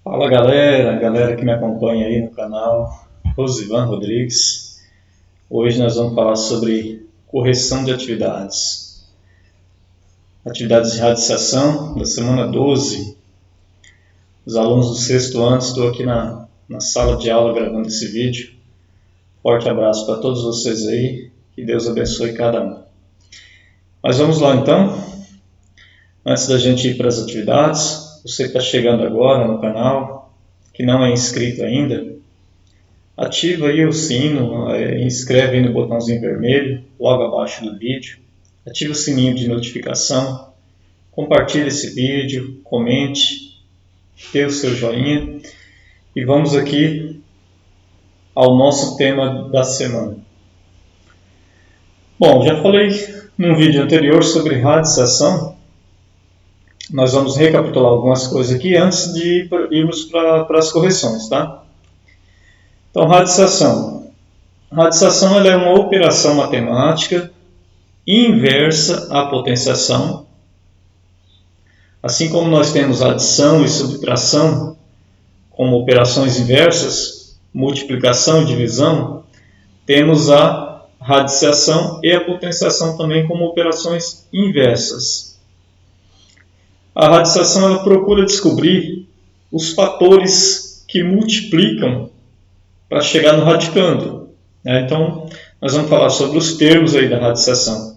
Fala galera que me acompanha aí no canal, Rosivan Rodrigues. Hoje nós vamos falar sobre correção de atividades. Atividades de radiciação da semana 12. Os alunos do sexto ano, estou aqui na sala de aula gravando esse vídeo. Forte abraço para todos vocês aí, que Deus abençoe cada um. Mas vamos lá então, antes da gente ir para as atividades. Você que está chegando agora no canal, que não é inscrito ainda, ativa aí o sino, inscreve aí no botãozinho vermelho, logo abaixo do vídeo. Ativa o sininho de notificação, compartilhe esse vídeo, comente, dê o seu joinha. E vamos aqui ao nosso tema da semana. Bom, já falei num vídeo anterior sobre radiciação. Nós vamos recapitular algumas coisas aqui antes de irmos para as correções, tá? Então, radiciação. Radiciação ela é uma operação matemática inversa à potenciação. Assim como nós temos adição e subtração como operações inversas, multiplicação e divisão, temos a radiciação e a potenciação também como operações inversas. A radiciação ela procura descobrir os fatores que multiplicam para chegar no radicando. Então, nós vamos falar sobre os termos aí da radiciação.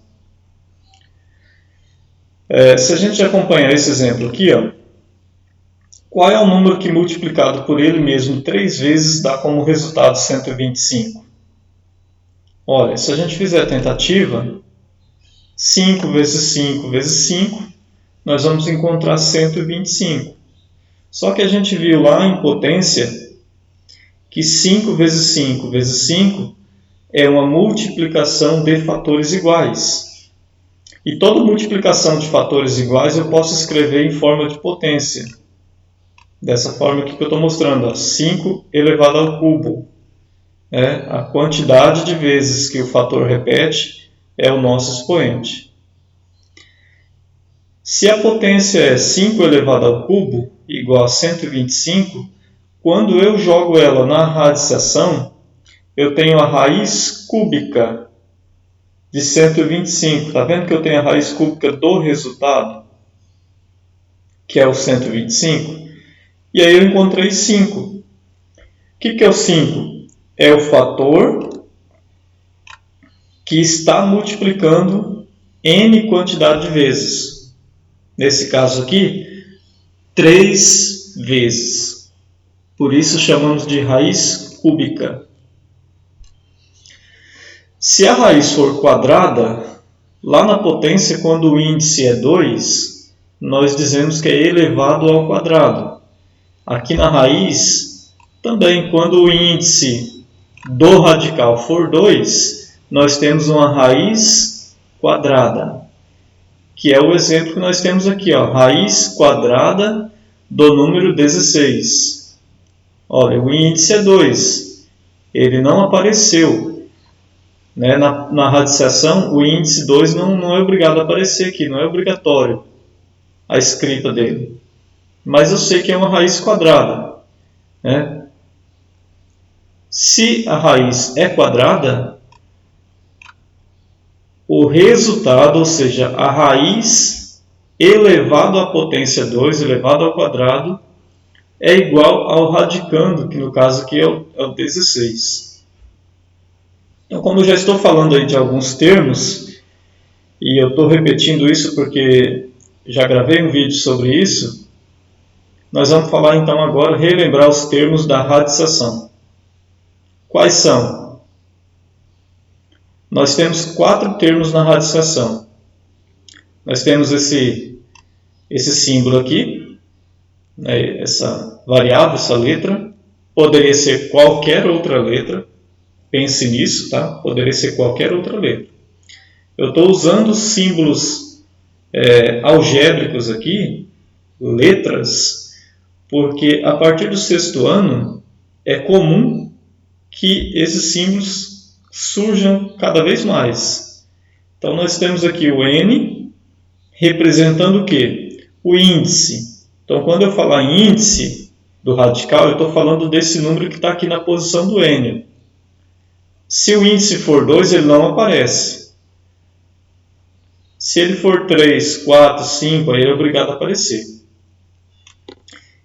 Se a gente acompanhar esse exemplo aqui, qual é o número que multiplicado por ele mesmo 3 vezes dá como resultado 125? Olha, se a gente fizer a tentativa, 5 vezes 5 vezes 5, nós vamos encontrar 125. Só que a gente viu lá em potência que 5 vezes 5 vezes 5 é uma multiplicação de fatores iguais. E toda multiplicação de fatores iguais eu posso escrever em forma de potência. Dessa forma aqui que eu estou mostrando, 5 elevado ao cubo. A quantidade de vezes que o fator repete é o nosso expoente. Se a potência é 5 elevado ao cubo, igual a 125, quando eu jogo ela na radiciação, eu tenho a raiz cúbica de 125. Está vendo que eu tenho a raiz cúbica do resultado, que é o 125? E aí eu encontrei 5. O que é o 5? É o fator que está multiplicando n quantidade de vezes. Nesse caso aqui, 3 vezes. Por isso chamamos de raiz cúbica. Se a raiz for quadrada, lá na potência, quando o índice é 2, nós dizemos que é elevado ao quadrado. Aqui na raiz, também quando o índice do radical for 2, nós temos uma raiz quadrada, que é o exemplo que nós temos aqui, raiz quadrada do número 16. Olha, o índice é 2, ele não apareceu. Na radiciação, o índice 2 não é obrigado a aparecer aqui, não é obrigatório a escrita dele. Mas eu sei que é uma raiz quadrada. Se a raiz é quadrada, o resultado, ou seja, a raiz elevado à potência 2, elevado ao quadrado, é igual ao radicando, que no caso aqui é o 16. Então, como eu já estou falando aí de alguns termos, e eu estou repetindo isso porque já gravei um vídeo sobre isso, nós vamos falar então agora, relembrar os termos da radiciação. Quais são? Nós temos 4 termos na radiciação. Nós temos esse símbolo aqui, essa variável, essa letra. Poderia ser qualquer outra letra. Pense nisso, tá? Poderia ser qualquer outra letra. Eu estou usando símbolos algébricos aqui, letras, porque a partir do sexto ano é comum que esses símbolos surjam cada vez mais. Então, nós temos aqui o N, representando o quê? O índice. Então, quando eu falar em índice, do radical, eu estou falando desse número que está aqui na posição do N. Se o índice for 2, ele não aparece. Se ele for 3, 4, 5, aí ele é obrigado a aparecer.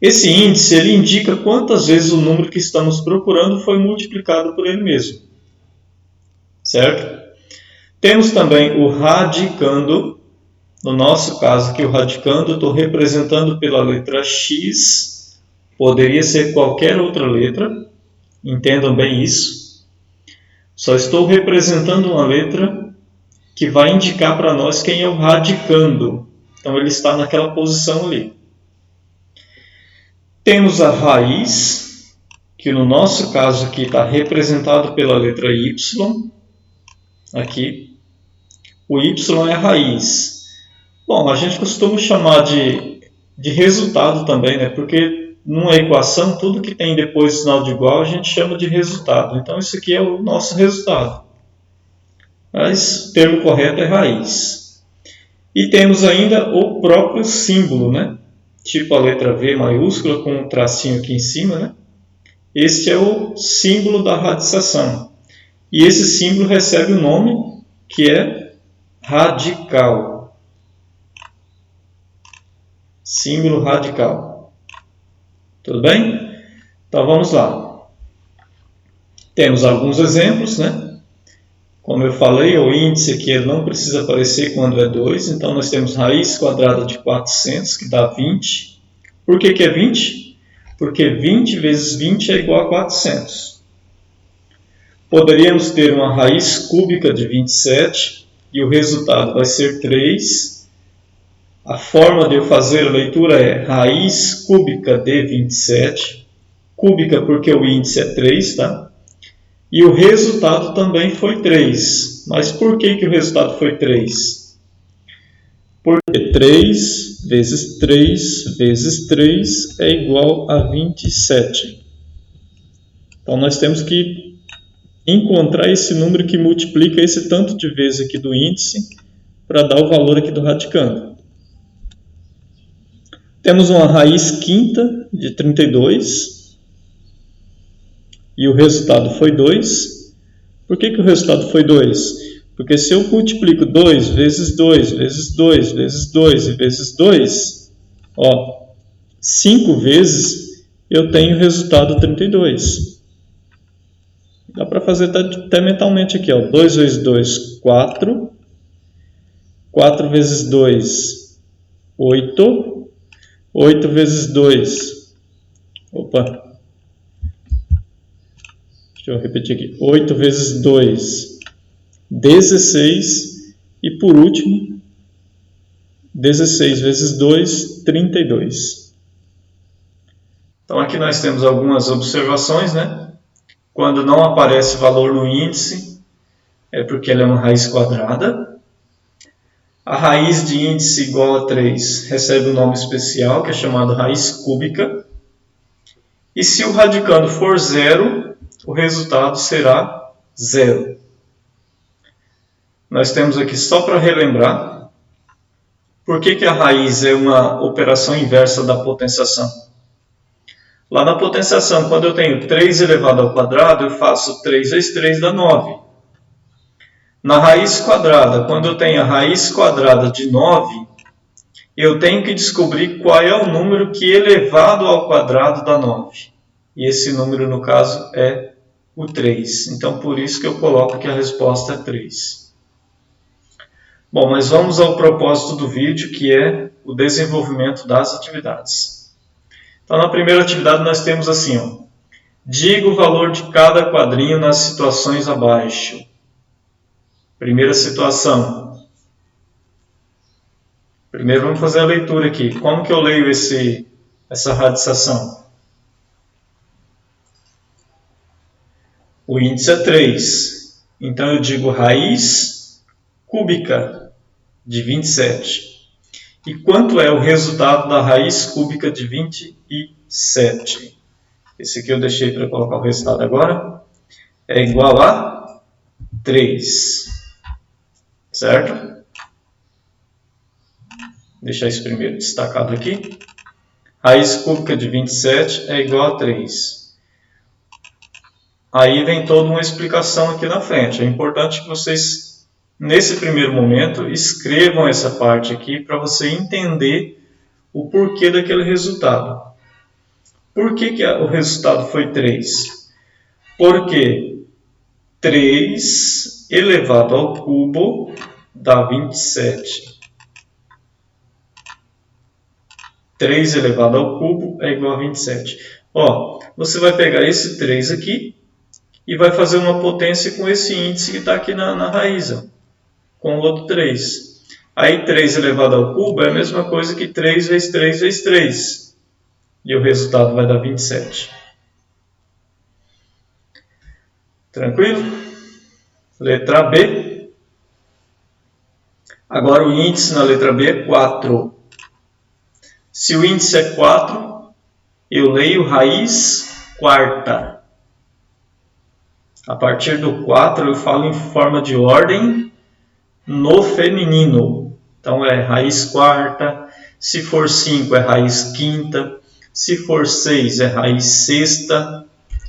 Esse índice ele indica quantas vezes o número que estamos procurando foi multiplicado por ele mesmo. Certo? Temos também o radicando. No nosso caso aqui, o radicando, eu estou representando pela letra X. Poderia ser qualquer outra letra. Entendam bem isso. Só estou representando uma letra que vai indicar para nós quem é o radicando. Então, ele está naquela posição ali. Temos a raiz, que no nosso caso aqui está representado pela letra Y. Aqui. O Y é a raiz. Bom, a gente costuma chamar de resultado também, né? Porque numa equação, tudo que tem depois do sinal de igual, a gente chama de resultado. Então, isso aqui é o nosso resultado. Mas o termo correto é raiz. E temos ainda o próprio símbolo, né? Tipo a letra V maiúscula com um tracinho aqui em cima, né? Este é o símbolo da radicação. E esse símbolo recebe o nome que é radical. Símbolo radical. Tudo bem? Então vamos lá. Temos alguns exemplos, né? Como eu falei, o índice aqui ele não precisa aparecer quando é 2. Então nós temos raiz quadrada de 400, que dá 20. Por que é 20? Porque 20 vezes 20 é igual a 400. Poderíamos ter uma raiz cúbica de 27 e o resultado vai ser 3. A forma de eu fazer a leitura é raiz cúbica de 27. Cúbica porque o índice é 3, tá? E o resultado também foi 3. Mas por que o resultado foi 3? Porque 3 vezes 3 vezes 3 é igual a 27. Então, nós temos que encontrar esse número que multiplica esse tanto de vezes aqui do índice para dar o valor aqui do radicando. Temos uma raiz quinta de 32 e o resultado foi 2. Por que o resultado foi 2? Porque se eu multiplico 2 vezes 2 vezes 2 vezes 2 e vezes 2, 5 vezes eu tenho o resultado 32. Dá para fazer até mentalmente aqui. 2 vezes 2, 4. 4 vezes 2, 8. 8 vezes 2. Deixa eu repetir aqui. 8 vezes 2, 16. E por último, 16 vezes 2, 32. Então aqui nós temos algumas observações, né? Quando não aparece valor no índice, é porque ela é uma raiz quadrada. A raiz de índice igual a 3 recebe um nome especial, que é chamado raiz cúbica. E se o radicando for 0, o resultado será 0. Nós temos aqui, só para relembrar, por que a raiz é uma operação inversa da potenciação? Lá na potenciação, quando eu tenho 3 elevado ao quadrado, eu faço 3 vezes 3 dá 9. Na raiz quadrada, quando eu tenho a raiz quadrada de 9, eu tenho que descobrir qual é o número que elevado ao quadrado dá 9. E esse número, no caso, é o 3. Então, por isso que eu coloco que a resposta é 3. Bom, mas vamos ao propósito do vídeo, que é o desenvolvimento das atividades. Então, na primeira atividade, nós temos assim, diga o valor de cada quadrinho nas situações abaixo. Primeira situação. Primeiro vamos fazer a leitura aqui. Como que eu leio essa radicação? O índice é 3. Então eu digo raiz cúbica de 27. E quanto é o resultado da raiz cúbica de 27? Esse aqui eu deixei para colocar o resultado agora. É igual a 3. Certo? Vou deixar isso primeiro destacado aqui. Raiz cúbica de 27 é igual a 3. Aí vem toda uma explicação aqui na frente. É importante que vocês, nesse primeiro momento, escrevam essa parte aqui para você entender o porquê daquele resultado. Por que o resultado foi 3? Porque 3 elevado ao cubo dá 27. 3 elevado ao cubo é igual a 27. Ó, você vai pegar esse 3 aqui e vai fazer uma potência com esse índice que está aqui na raiz, ó, com o outro 3. Aí 3 elevado ao cubo é a mesma coisa que 3 vezes 3 vezes 3. E o resultado vai dar 27. Tranquilo? Letra B. Agora o índice na letra B é 4. Se o índice é 4, eu leio raiz quarta. A partir do 4 eu falo em forma de ordem no feminino. Então é raiz quarta. Se for 5 é raiz quinta. Se for 6 é raiz sexta.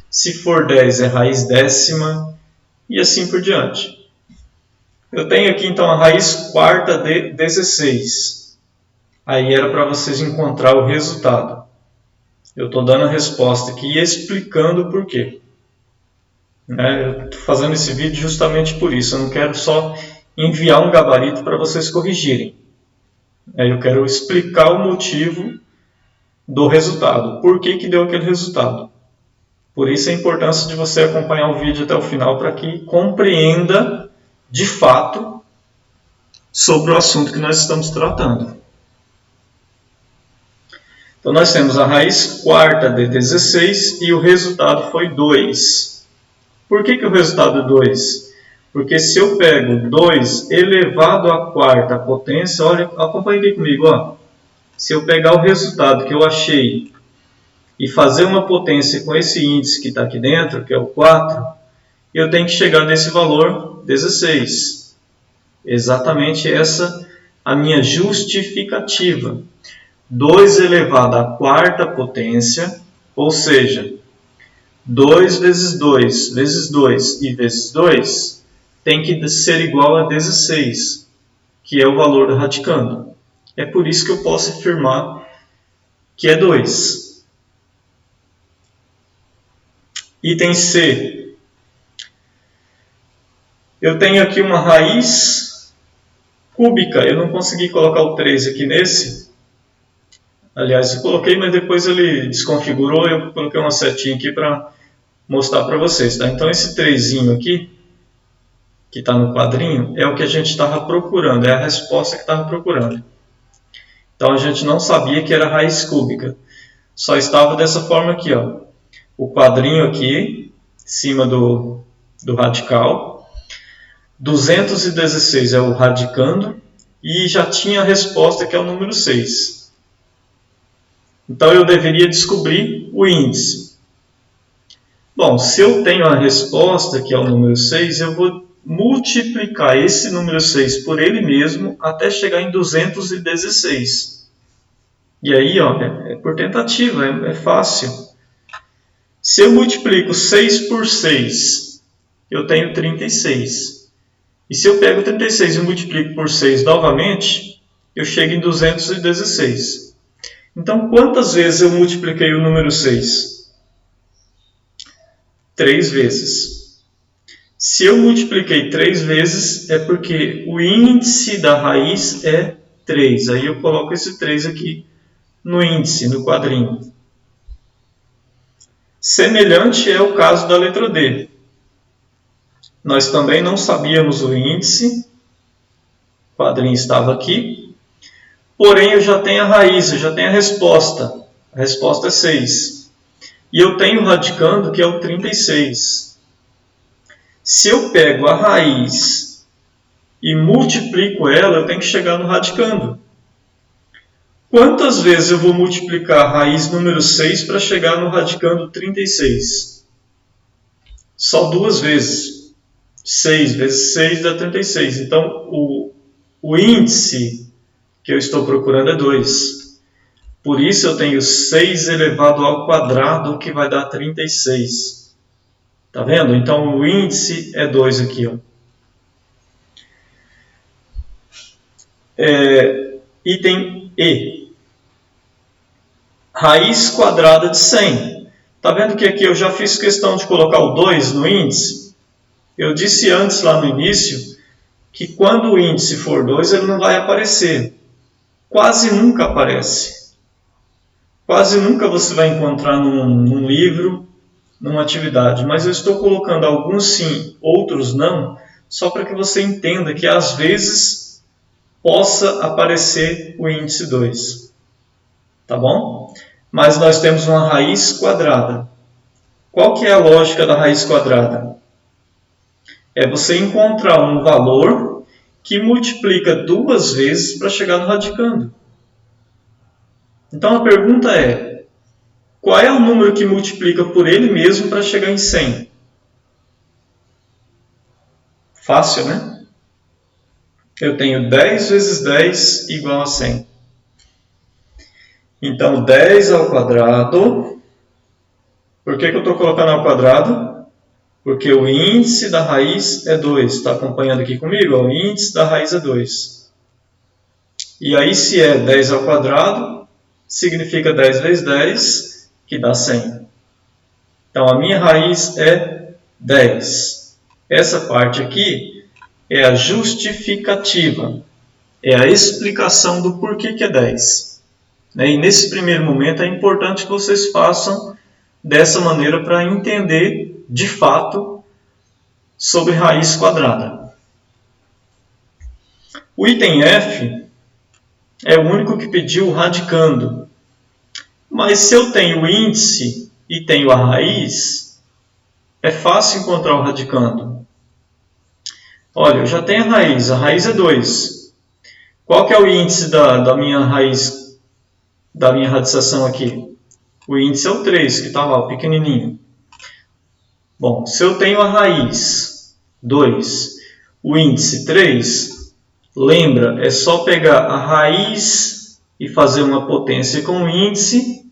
Se for 10 é raiz décima. E assim por diante. Eu tenho aqui então a raiz quarta de 16. Aí era para vocês encontrar o resultado. Eu estou dando a resposta aqui e explicando o porquê. Eu estou fazendo esse vídeo justamente por isso. Eu não quero só enviar um gabarito para vocês corrigirem. Eu quero explicar o motivo do resultado. Por que deu aquele resultado? Por isso a importância de você acompanhar o vídeo até o final para que compreenda de fato sobre o assunto que nós estamos tratando. Então nós temos a raiz quarta de 16 e o resultado foi 2. Por que o resultado é 2? Porque se eu pego 2 elevado à quarta potência, olha, acompanhe aqui comigo, ó. Se eu pegar o resultado que eu achei e fazer uma potência com esse índice que está aqui dentro, que é o 4, eu tenho que chegar nesse valor 16. Exatamente essa a minha justificativa. 2 elevado à quarta potência, ou seja, 2 vezes 2 vezes 2 e vezes 2 tem que ser igual a 16, que é o valor do radicando. É por isso que eu posso afirmar que é 2. Item C. Eu tenho aqui uma raiz cúbica. Eu não consegui colocar o 3 aqui nesse. Aliás, eu coloquei, mas depois ele desconfigurou. Eu coloquei uma setinha aqui para mostrar para vocês. Tá? Então, esse 3 aqui, que está no quadrinho, é o que a gente estava procurando. É a resposta que estava procurando. Então, a gente não sabia que era raiz cúbica. Só estava dessa forma aqui, ó. O quadrinho aqui, em cima do radical. 216 é o radicando. E já tinha a resposta, que é o número 6. Então, eu deveria descobrir o índice. Bom, se eu tenho a resposta, que é o número 6, eu vou multiplicar esse número 6 por ele mesmo até chegar em 216. E aí, ó, é por tentativa, é fácil. Se eu multiplico 6 por 6, eu tenho 36. E se eu pego 36 e multiplico por 6 novamente, eu chego em 216. Então, quantas vezes eu multipliquei o número 6? 3 vezes. Se eu multipliquei 3 vezes, é porque o índice da raiz é 3. Aí eu coloco esse 3 aqui no índice, no quadrinho. Semelhante é o caso da letra D. Nós também não sabíamos o índice. O quadrinho estava aqui. Porém, eu já tenho a raiz, eu já tenho a resposta. A resposta é 6. E eu tenho o radicando, que é o 36. Se eu pego a raiz e multiplico ela, eu tenho que chegar no radicando. Quantas vezes eu vou multiplicar a raiz número 6 para chegar no radicando 36? Só 2 vezes. 6 vezes 6 dá 36. Então, o índice que eu estou procurando é 2. Por isso eu tenho 6 elevado ao quadrado, que vai dar 36. Tá vendo? Então o índice é 2 aqui, ó. Item E. Raiz quadrada de 100. Tá vendo que aqui eu já fiz questão de colocar o 2 no índice? Eu disse antes lá no início que quando o índice for 2 ele não vai aparecer. Quase nunca aparece. Quase nunca você vai encontrar num livro, numa atividade. Mas eu estou colocando alguns sim, outros não, só para que você entenda que às vezes possa aparecer o índice 2. Tá bom? Mas nós temos uma raiz quadrada. Qual que é a lógica da raiz quadrada? É você encontrar um valor que multiplica 2 vezes para chegar no radicando. Então a pergunta é, qual é o número que multiplica por ele mesmo para chegar em 100? Fácil, né? Eu tenho 10 vezes 10 igual a 100. Então 10 ao quadrado. Por que eu estou colocando ao quadrado? Porque o índice da raiz é 2. Está acompanhando aqui comigo? O índice da raiz é 2. E aí se é 10 ao quadrado, significa 10 vezes 10, que dá 100. Então a minha raiz é 10. Essa parte aqui é a justificativa. É a explicação do porquê que é 10. E nesse primeiro momento é importante que vocês façam dessa maneira para entender de fato sobre raiz quadrada. O item F é o único que pediu radicando. Mas se eu tenho o índice e tenho a raiz, é fácil encontrar o radicando. Olha, eu já tenho a raiz é 2. Qual que é o índice da minha raiz, da minha radicação aqui? O índice é o 3, que está lá, o pequenininho. Bom, se eu tenho a raiz 2, o índice 3, lembra, é só pegar a raiz e fazer uma potência com o índice,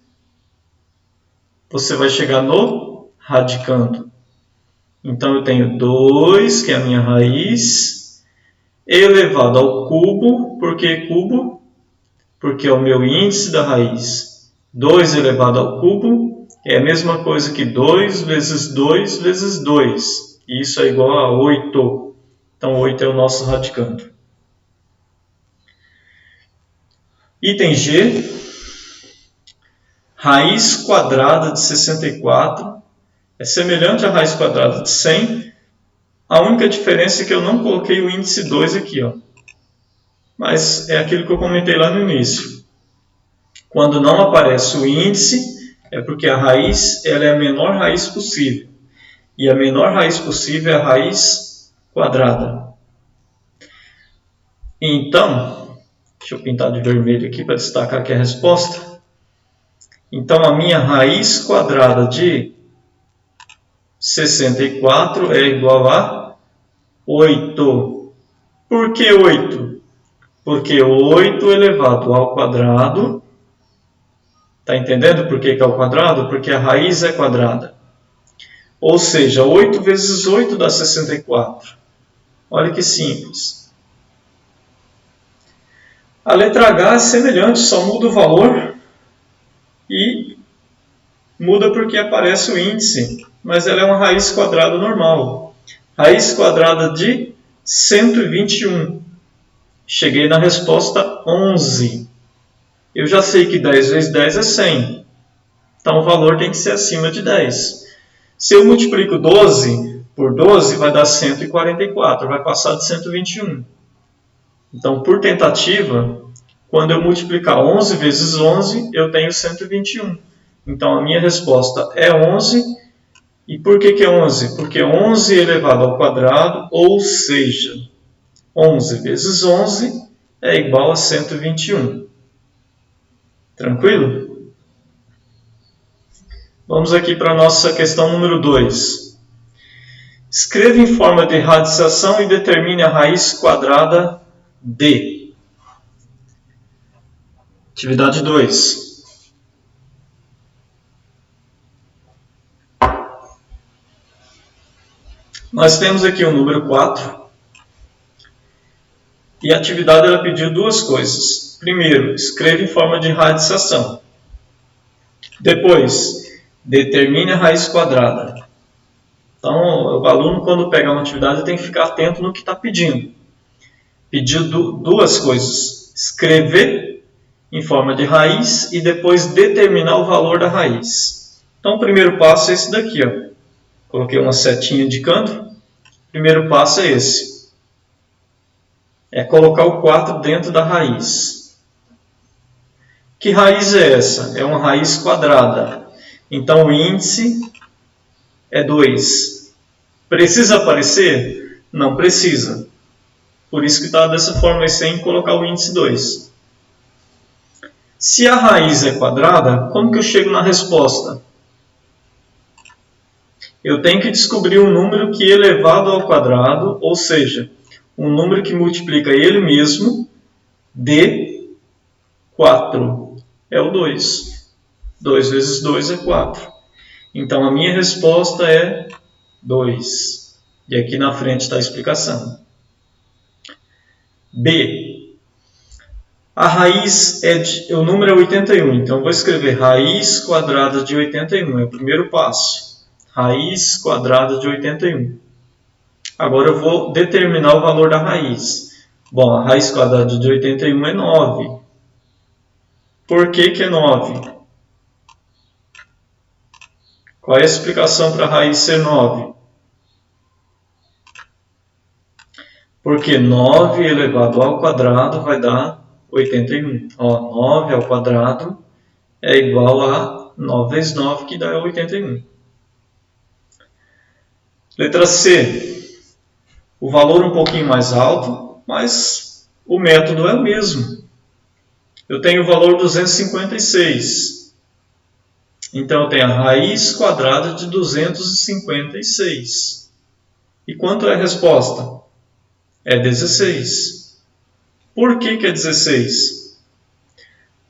você vai chegar no radicando. Então eu tenho 2, que é a minha raiz, elevado ao cubo. Por que cubo? Porque é o meu índice da raiz. 2 elevado ao cubo é a mesma coisa que 2 vezes 2 vezes 2. E isso é igual a 8. Então 8 é o nosso radicando. Item G. Raiz quadrada de 64 é semelhante à raiz quadrada de 100. A única diferença é que eu não coloquei o índice 2 aqui, ó. Mas é aquilo que eu comentei lá no início. Quando não aparece o índice, é porque a raiz ela é a menor raiz possível. E a menor raiz possível é a raiz quadrada. Então, deixa eu pintar de vermelho aqui para destacar aqui a resposta. Então, a minha raiz quadrada de 64 é igual a 8. Por que 8? Porque 8 elevado ao quadrado, está entendendo por que é ao quadrado? Porque a raiz é quadrada. Ou seja, 8 vezes 8 dá 64. Olha que simples. A letra H é semelhante, só muda o valor e muda porque aparece o índice, mas ela é uma raiz quadrada normal. Raiz quadrada de 121. Cheguei na resposta 11. Eu já sei que 10 vezes 10 é 100. Então o valor tem que ser acima de 10. Se eu multiplico 12 por 12, vai dar 144. Vai passar de 121. Então, por tentativa, quando eu multiplicar 11 vezes 11, eu tenho 121. Então, a minha resposta é 11. E por que é 11? Porque 11 elevado ao quadrado, ou seja, 11 vezes 11 é igual a 121. Tranquilo? Vamos aqui para a nossa questão número 2. Escreva em forma de radiciação e determine a raiz quadrada D. Atividade 2. Nós temos aqui o número 4. E a atividade ela pediu duas coisas. Primeiro, escreva em forma de radicação. Depois, determine a raiz quadrada. Então, o aluno, quando pegar uma atividade, tem que ficar atento no que está pedindo. Pediu duas coisas. Escrever em forma de raiz e depois determinar o valor da raiz. Então, o primeiro passo é esse daqui. Ó. Coloquei uma setinha indicando. O primeiro passo é esse. É colocar o 4 dentro da raiz. Que raiz é essa? É uma raiz quadrada. Então, o índice é 2. Precisa aparecer? Não precisa. Por isso que está dessa forma aí, sem colocar o índice 2. Se a raiz é quadrada, como que eu chego na resposta? Eu tenho que descobrir um número que elevado ao quadrado, ou seja, um número que multiplica ele mesmo, de 4. É o 2. 2 vezes 2 é 4. Então, a minha resposta é 2. E aqui na frente está a explicação. B. A raiz o número é 81. Então, eu vou escrever raiz quadrada de 81. É o primeiro passo. Raiz quadrada de 81. Agora eu vou determinar o valor da raiz. Bom, a raiz quadrada de 81 é 9. Por que é 9? Qual é a explicação para a raiz ser 9? Porque 9 elevado ao quadrado vai dar 81. Ó, 9 ao quadrado é igual a 9 vezes 9, que dá 81. Letra C. O valor um pouquinho mais alto, mas o método é o mesmo. Eu tenho o valor 256. Então, eu tenho a raiz quadrada de 256. E quanto é a resposta? É 16. Por que é 16?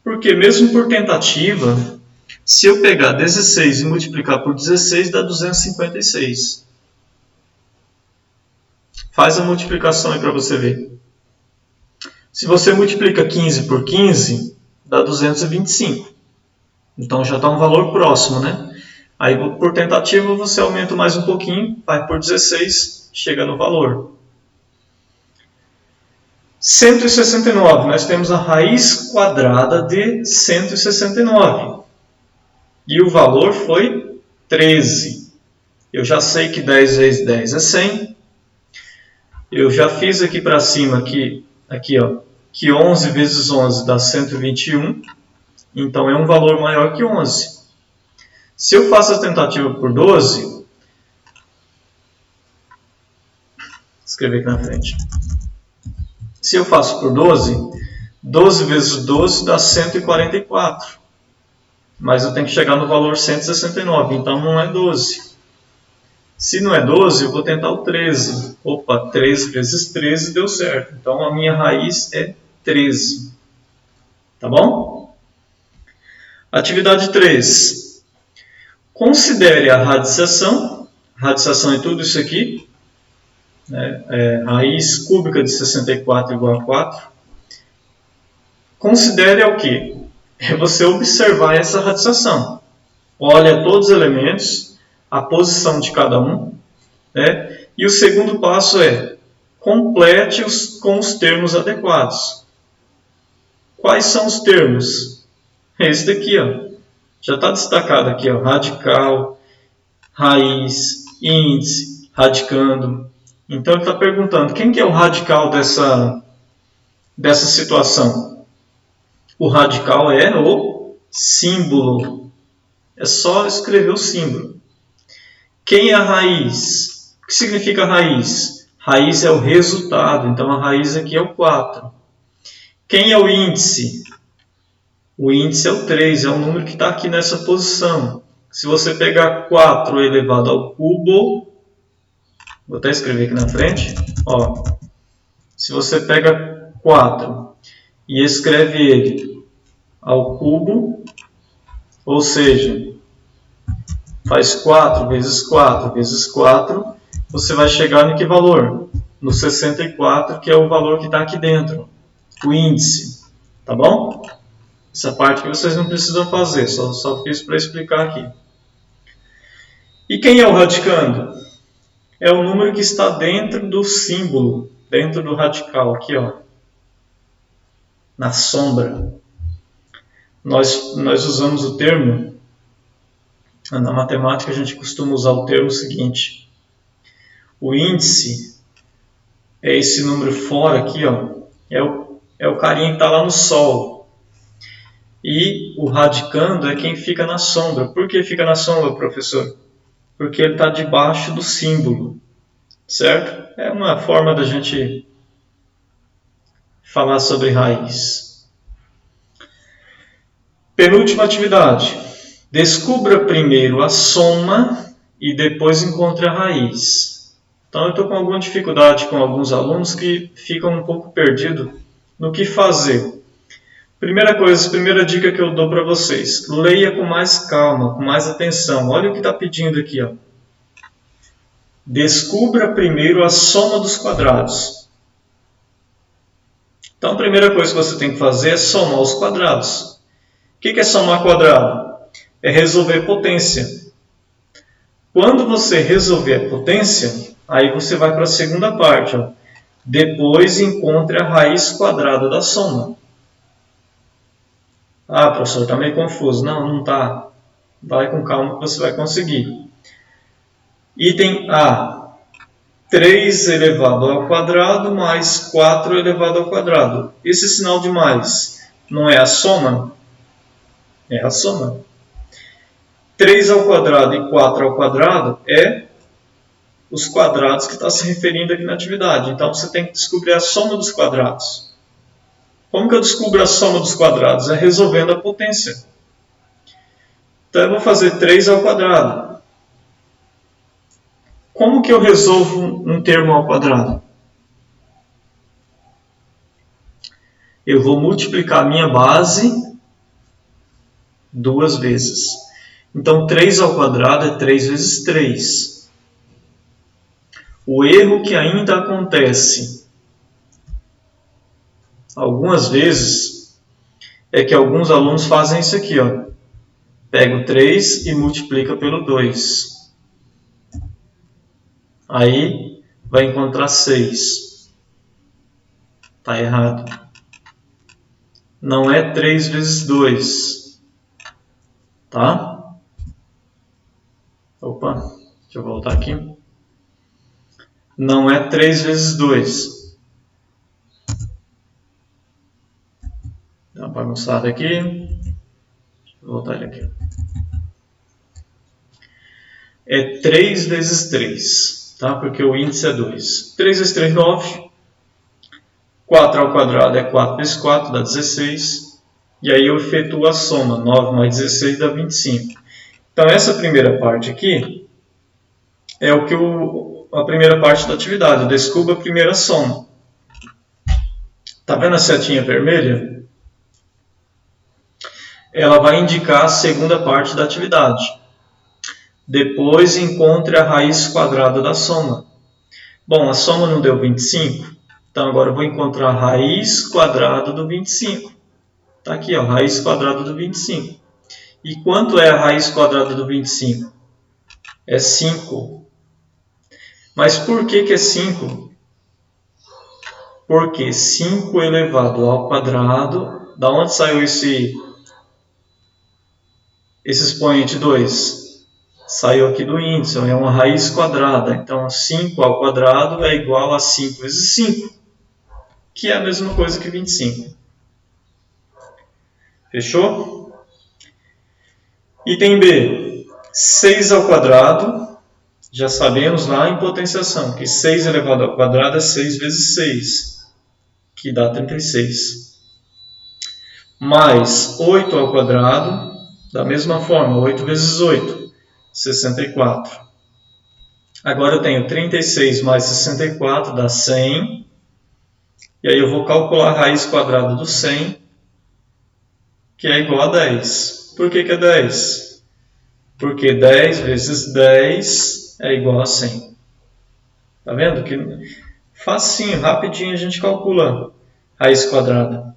Porque mesmo por tentativa, se eu pegar 16 e multiplicar por 16, dá 256. Faz a multiplicação aí para você ver. Se você multiplica 15 por 15, dá 225. Então já está um valor próximo, né? Aí por tentativa você aumenta mais um pouquinho, vai por 16, chega no valor. 169, nós temos a raiz quadrada de 169. E o valor foi 13. Eu já sei que 10 vezes 10 é 100. Eu já fiz aqui para cima que 11 vezes 11 dá 121. Então é um valor maior que 11. Se eu faço a tentativa por 12, vou escrever aqui na frente. Se eu faço por 12, 12 vezes 12 dá 144. Mas eu tenho que chegar no valor 169, então não é 12. Se não é 12, eu vou tentar o 13. Opa, 13 vezes 13 deu certo. Então a minha raiz é 13. Tá bom? Atividade 3. Considere a radicação. Radicação é tudo isso aqui. Raiz cúbica de 64 igual a 4. Considere o quê? É você observar essa radicação. Olha todos os elementos, a posição de cada um. E o segundo passo é complete-os com os termos adequados. Quais são os termos? Esse daqui, ó. Já está destacado aqui, ó, radical, raiz, índice, radicando. Então ele está perguntando, quem que é o radical dessa situação? O radical é o símbolo. É só escrever o símbolo. Quem é a raiz? O que significa raiz? Raiz é o resultado, então a raiz aqui é o 4. Quem é o índice? O índice é o 3, é o número que está aqui nessa posição. Se você pegar 4 elevado ao cubo, vou até escrever aqui na frente, ó. Se você pega 4 e escreve ele ao cubo, ou seja, faz 4 vezes 4 vezes 4, você vai chegar em que valor? No 64, que é o valor que está aqui dentro, o índice, tá bom? Essa parte que vocês não precisam fazer, só fiz para explicar aqui. E quem é o radicando? É o número que está dentro do símbolo, dentro do radical, aqui, ó, na sombra. Nós usamos o termo, na matemática a gente costuma usar o termo seguinte: o índice é esse número fora aqui, ó, é o carinha que está lá no sol. E o radicando é quem fica na sombra. Por que fica na sombra, professor? Porque ele está debaixo do símbolo, certo? É uma forma da gente falar sobre raiz. Penúltima atividade. Descubra primeiro a soma e depois encontre a raiz. Então eu estou com alguma dificuldade com alguns alunos que ficam um pouco perdidos no que fazer. Primeira dica que eu dou para vocês: leia com mais calma, com mais atenção. Olha o que está pedindo aqui, ó. Descubra primeiro a soma dos quadrados. Então a primeira coisa que você tem que fazer é somar os quadrados. O que é somar quadrado? É resolver potência. Quando você resolver a potência, aí você vai para a segunda parte, ó. Depois encontre a raiz quadrada da soma. Ah, professor, está meio confuso. Não, não está. Vai com calma que você vai conseguir. Item A. 3 elevado ao quadrado mais 4 elevado ao quadrado. Esse sinal de mais não é a soma? É a soma. 3 ao quadrado e 4 ao quadrado é os quadrados que está se referindo aqui na atividade. Então você tem que descobrir a soma dos quadrados. Como que eu descubro a soma dos quadrados? É resolvendo a potência. Então eu vou fazer 3 ao quadrado. Como que eu resolvo um termo ao quadrado? Eu vou multiplicar a minha base 2 vezes. Então 3 ao quadrado é 3 vezes 3. O erro que ainda acontece algumas vezes é que alguns alunos fazem isso aqui, ó. Pega o 3 e multiplica pelo 2. Aí vai encontrar 6. Está errado. Não é 3 vezes 2. Tá? Opa, deixa eu voltar aqui. Não é 3 vezes 2. Dá uma bagunçada aqui. Deixa eu voltar ele aqui. É 3 vezes 3, tá? Porque o índice é 2. 3 vezes 3, 9. 4 ao quadrado é 4 vezes 4, dá 16. E aí eu efetuo a soma. 9 mais 16 dá 25. Então essa primeira parte aqui é o que a primeira parte da atividade. Descubra a primeira soma. Tá vendo a setinha vermelha? Ela vai indicar a segunda parte da atividade. Depois encontre a raiz quadrada da soma. Bom, a soma não deu 25, então agora eu vou encontrar a raiz quadrada do 25. Está aqui, ó, raiz quadrada do 25. E quanto é a raiz quadrada do 25? É 5. Mas por que é 5? Porque 5 elevado ao quadrado, da onde saiu esse expoente 2? Saiu aqui do índice, é uma raiz quadrada. Então 5 ao quadrado é igual a 5 vezes 5, que é a mesma coisa que 25. Fechou? Item B. 6 ao quadrado. Já sabemos lá em potenciação que 6 elevado ao quadrado é 6 vezes 6, que dá 36. Mais 8 ao quadrado, da mesma forma, 8 vezes 8. 64. Agora eu tenho 36 mais 64 dá 100. E aí eu vou calcular a raiz quadrada do 100, que é igual a 10. Por que é 10? Porque 10 vezes 10 é igual a 100. Tá vendo? Que facinho, rapidinho a gente calcula raiz quadrada.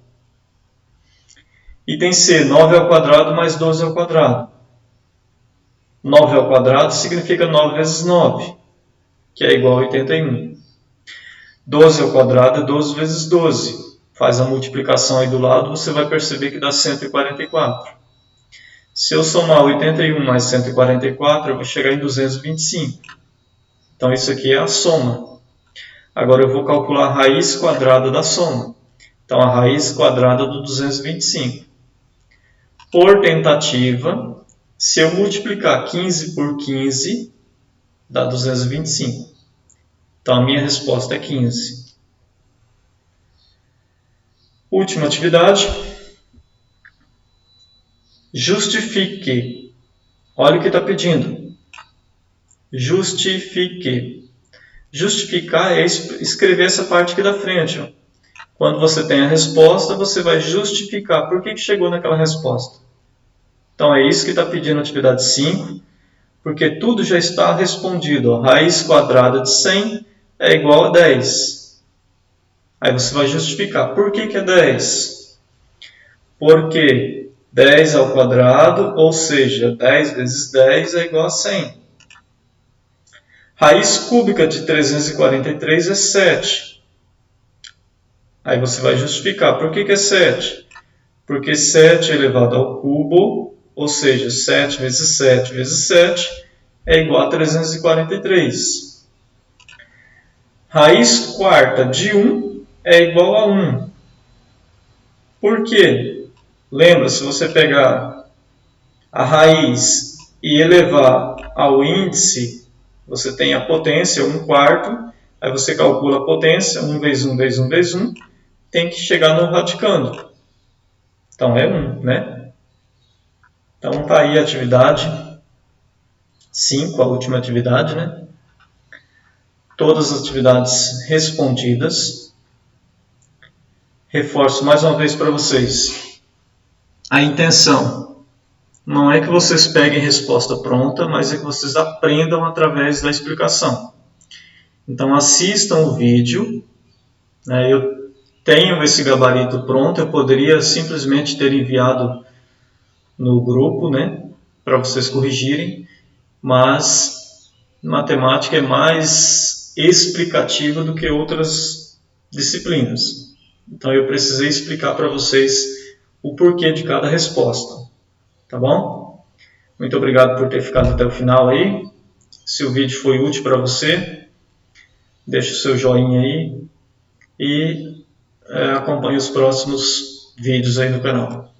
Item C, 9 ao quadrado mais 12 ao quadrado. 9 ao quadrado significa 9 vezes 9, que é igual a 81. 12 ao quadrado é 12 vezes 12. Faz a multiplicação aí do lado, você vai perceber que dá 144. Se eu somar 81 mais 144, eu vou chegar em 225. Então, isso aqui é a soma. Agora, eu vou calcular a raiz quadrada da soma. Então, a raiz quadrada do 225. Por tentativa, se eu multiplicar 15 por 15, dá 225. Então, a minha resposta é 15. Última atividade. Justifique. Olha o que está pedindo. Justifique. Justificar é escrever essa parte aqui da frente. Ó. Quando você tem a resposta, você vai justificar por que chegou naquela resposta. Então, é isso que está pedindo a atividade 5, porque tudo já está respondido. Ó. Raiz quadrada de 100 é igual a 10. Aí você vai justificar. Por que é 10? Porque 10 ao quadrado, ou seja, 10 vezes 10 é igual a 100. Raiz cúbica de 343 é 7. Aí você vai justificar. Por que é 7? Porque 7 elevado ao cubo, ou seja, 7 vezes 7 vezes 7 é igual a 343. Raiz quarta de 1 é igual a 1. Por quê? Lembra, se você pegar a raiz e elevar ao índice, você tem a potência, 1/4, aí você calcula a potência, 1 vezes 1 vezes 1 vezes 1, tem que chegar no radicando. Então, é 1, né? Então, está aí a atividade 5, a última atividade, né? Todas as atividades respondidas. Reforço mais uma vez para vocês. A intenção não é que vocês peguem resposta pronta, mas é que vocês aprendam através da explicação. Então, assistam o vídeo. Eu tenho esse gabarito pronto, eu poderia simplesmente ter enviado no grupo, né, para vocês corrigirem, mas matemática é mais explicativa do que outras disciplinas. Então, eu precisei explicar para vocês o porquê de cada resposta. Tá bom? Muito obrigado por ter ficado até o final aí. Se o vídeo foi útil para você, deixe o seu joinha aí e acompanhe os próximos vídeos aí no canal.